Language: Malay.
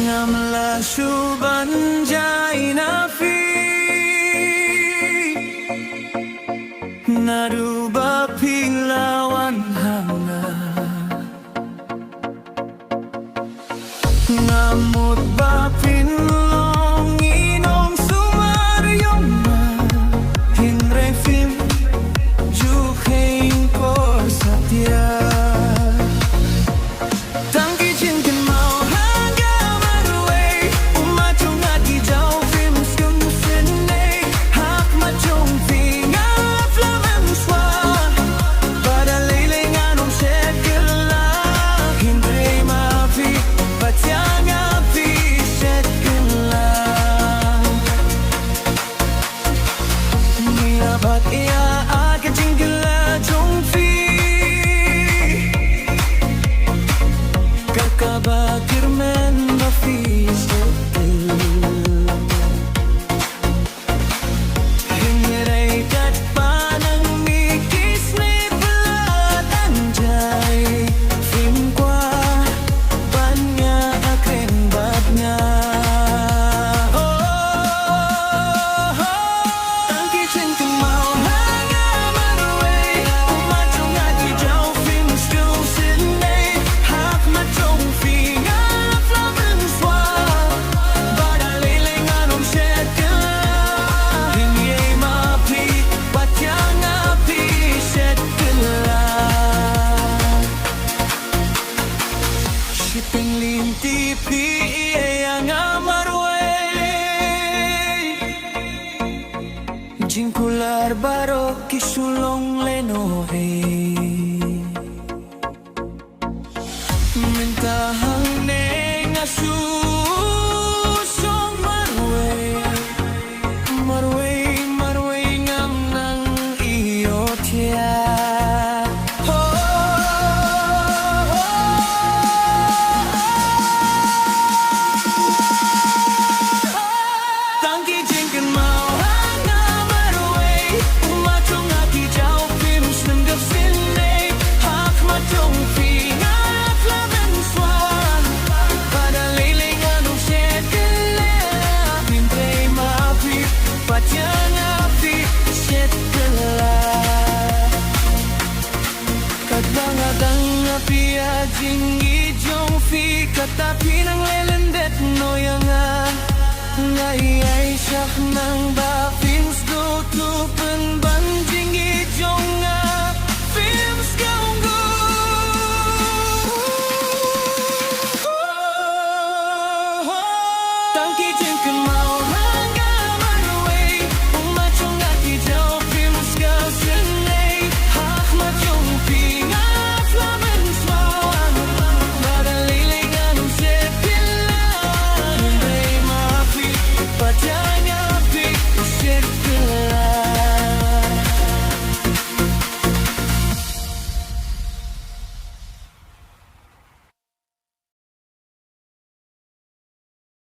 Ngamla suban jai na fi Naruba pilawan hanga Ngamut ba pinlong inong sumaryong na Hinre film jukheng kor satya Tang jingkynmaw hanga marway Umachong ati jaw film skung sinay Hak machong finga flamen swa Para liling anong sekela Hinre mapi patyang api sekela Niyabat iya aga jingkala jong fi Kakabakir men mafi sekela Hingiray kat panang mikis ni pelat anjay Film kwa banya akren badnya Tang jingkynmaw hanga marway Umachong ati jaw film skung sinay Hak machong finga flamen swa Bada liling anong sekela Hingyay mapi patyang api sekela Shipping linti pi yang amarway Jingkular baro kisulong lenohe Mentahang neng asusong marway Marway, marway ngam nang iyo tiya Tang jingkynmaw hanga marway Umachong ati jaw film snunggap sinay Hak machong finga flamen swan Pada liling anong sekela Hintre mapi patyang api sekela Kadang-kadang api ajing jong fi Katapi ng lelendet no yang nga